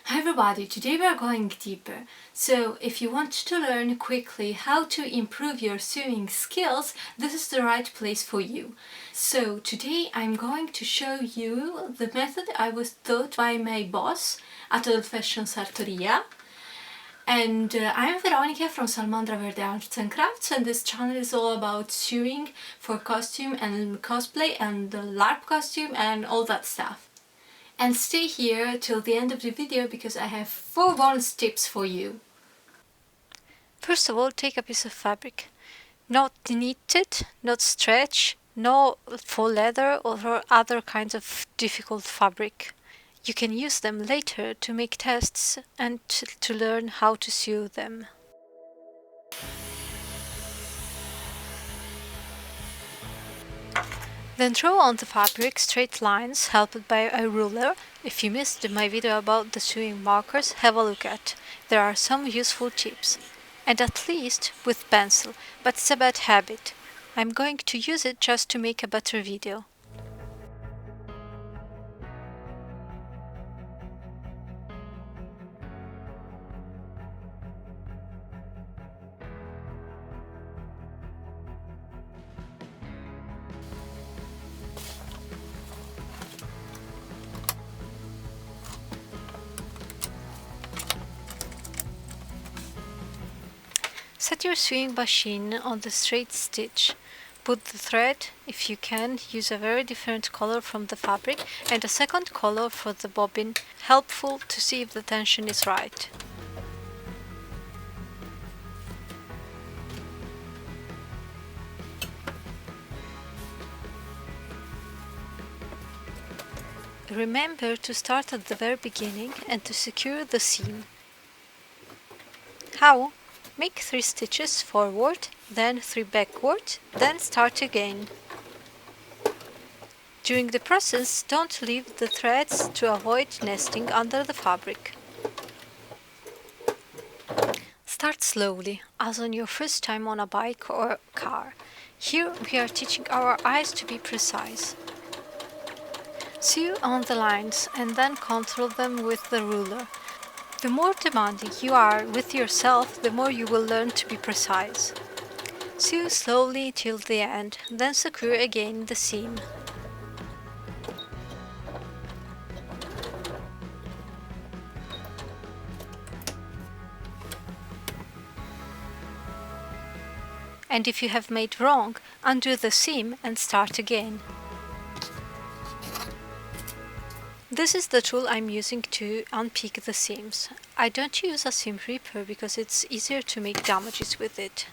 Hi everybody, today we are going deeper. So if you want to learn quickly how to improve your sewing skills, this is the right place for you. So today I'm going to show you the method I was taught by my boss at Old Fashion Sartoria. And I'm Veronica from Salmandra Verde Arts and Crafts, and this channel is all about sewing for costume and cosplay and the LARP costume and all that stuff. And stay here till the end of the video because I have 4 bonus tips for you. First of all, take a piece of fabric. Not knitted, not stretch, no faux leather or other kinds of difficult fabric. You can use them later to make tests and to learn how to sew them. Then draw on the fabric straight lines helped by a ruler. If you missed my video about the sewing markers, have a look at. There are some useful tips. And at least with pencil, but it's a bad habit. I'm going to use it just to make a better video. Set your sewing machine on the straight stitch. Put the thread, if you can, use a very different color from the fabric and a second color for the bobbin, helpful to see if the tension is right. Remember to start at the very beginning and to secure the seam. How? Make 3 stitches forward, then 3 backward, then start again. During the process, don't leave the threads to avoid nesting under the fabric. Start slowly, as on your first time on a bike or car. Here we are teaching our eyes to be precise. Sew on the lines and then control them with the ruler. The more demanding you are with yourself, the more you will learn to be precise. Sew slowly till the end, then secure again the seam. And if you have made wrong, undo the seam and start again. This is the tool I'm using to unpick the seams. I don't use a seam ripper because it's easier to make damages with it.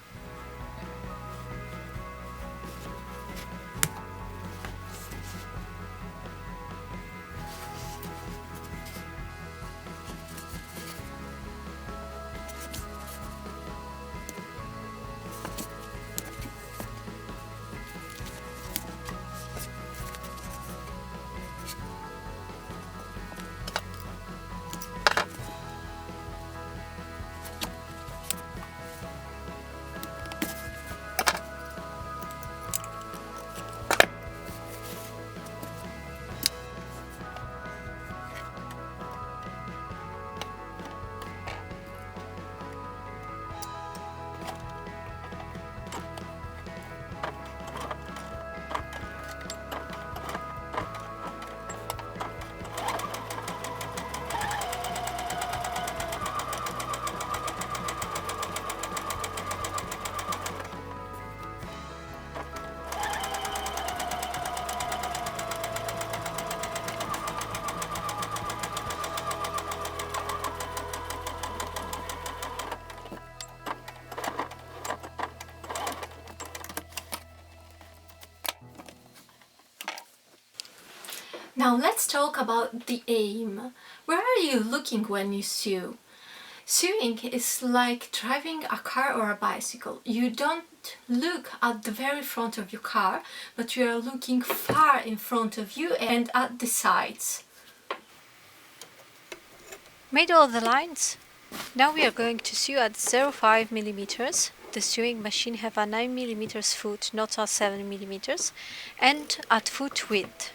Now let's talk about the aim. Where are you looking when you sew? Sewing is like driving a car or a bicycle. You don't look at the very front of your car, but you are looking far in front of you and at the sides. Made all the lines? Now we are going to sew at 0.5 millimeters. The sewing machine have a 9 millimeters foot, not a 7 millimeters, and at foot width.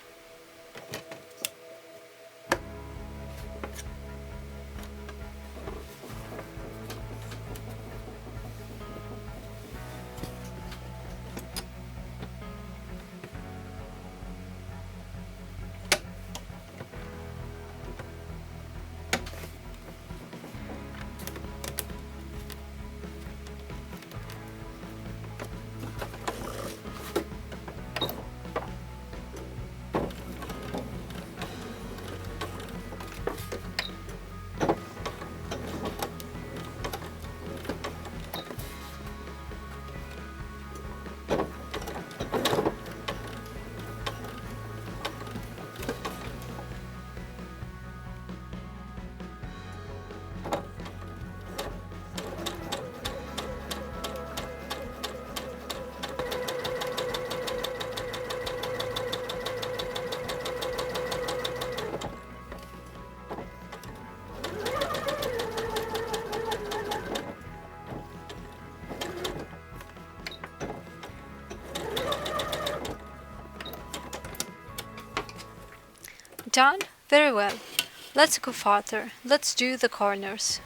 Done? Very well. Let's go further. Let's do the corners.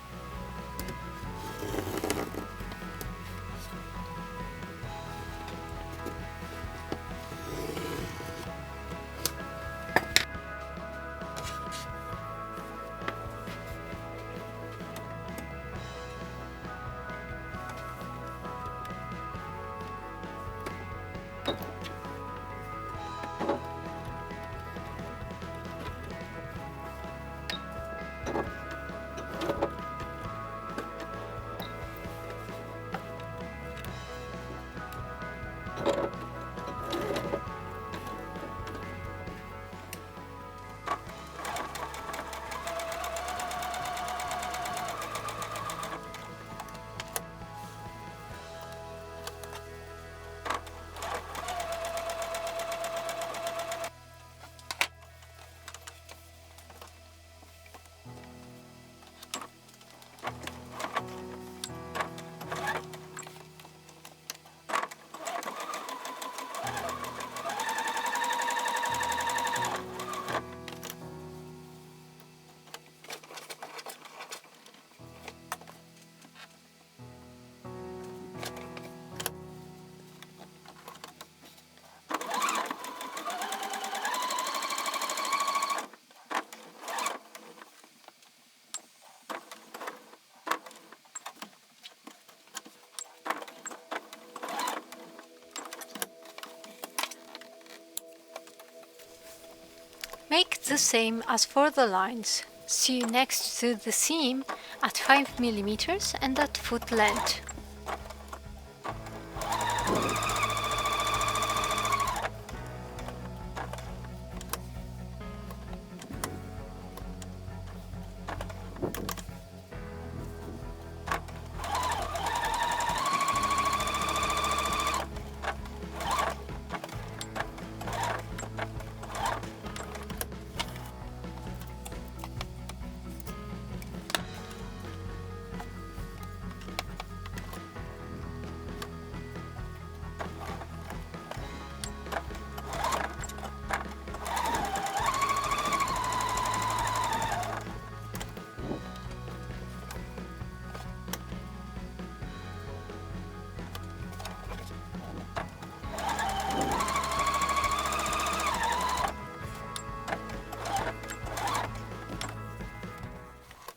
Make the same as for the lines. Sew next to the seam at 5 mm and at foot length.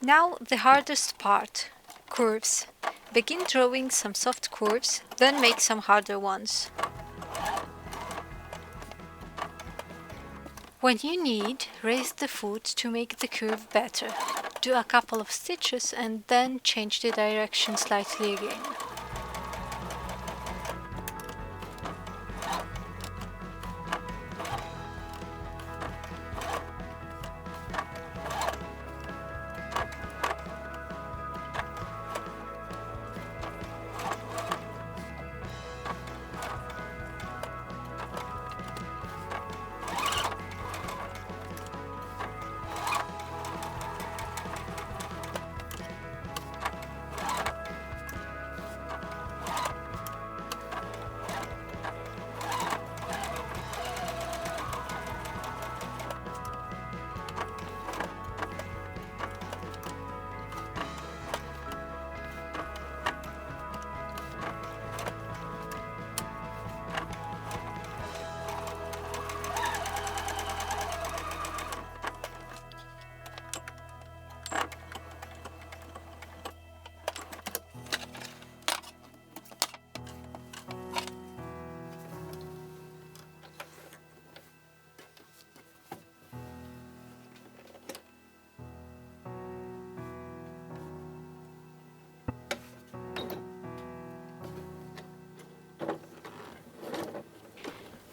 Now the hardest part, curves. Begin drawing some soft curves, then make some harder ones. When you need, raise the foot to make the curve better. Do a couple of stitches and then change the direction slightly again.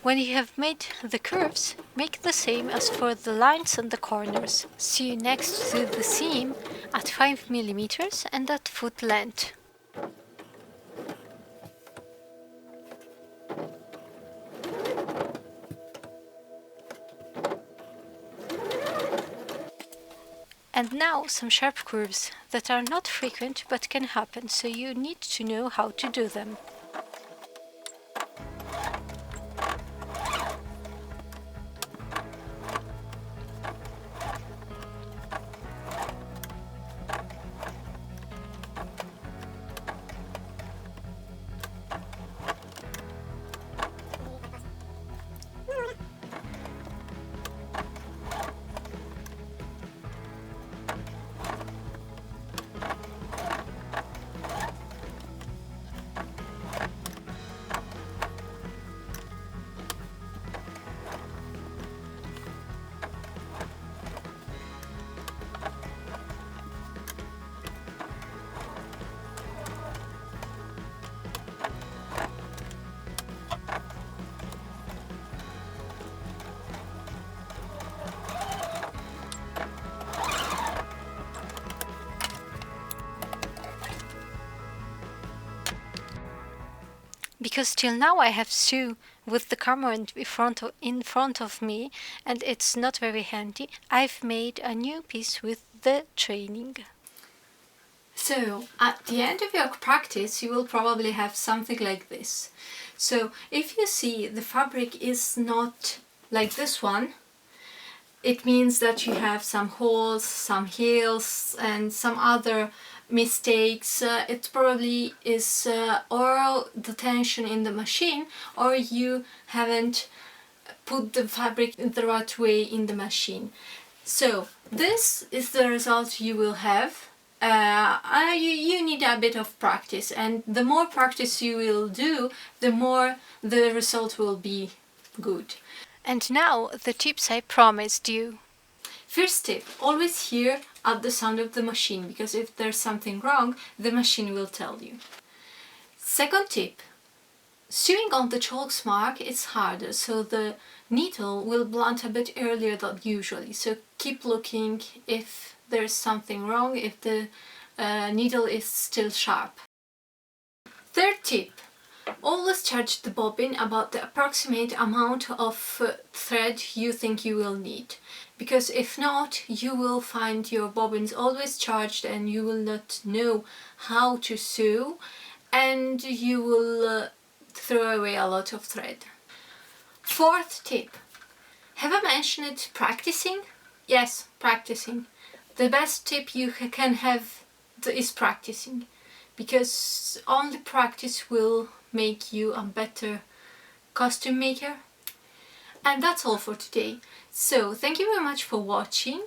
When you have made the curves, make the same as for the lines and the corners. Sew next to the seam at 5 mm and at foot length. And now some sharp curves that are not frequent but can happen, so you need to know how to do them. because till now I have Sue with the camera in front of me, and it's not very handy. I've made a new piece with the training. So at the end of your practice you will probably have something like this. So if you see the fabric is not like this one, it means that you have some holes, some heels and some other mistakes. It probably is or the tension in the machine, or you haven't put the fabric in the right way in the machine. So this is the result you will have. You need a bit of practice, and the more practice you will do, the more the result will be good. And now the tips I promised you. First tip, always hear at the sound of the machine, because if there's something wrong, the machine will tell you. Second tip, sewing on the chalk mark is harder, so the needle will blunt a bit earlier than usually. So keep looking if there's something wrong, if the needle is still sharp. Third tip, always charge the bobbin about the approximate amount of thread you think you will need, because if not, you will find your bobbins always charged and you will not know how to sew, and you will throw away a lot of thread. Fourth tip, have I mentioned practicing? Yes, practicing. The best tip you can have is practicing, because only practice will make you a better costume maker. And that's all for today. So thank you very much for watching.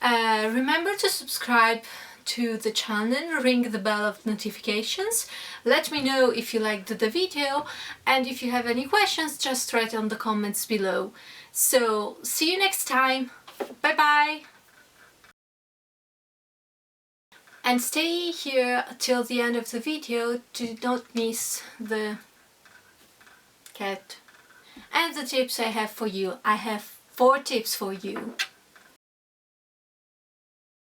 Remember to subscribe to the channel, ring the bell of notifications. Let me know if you liked the video, and if you have any questions, just write on the comments below. So see you next time. Bye bye. And stay here till the end of the video to not miss the cat and the tips I have for you. I have 4 tips for you.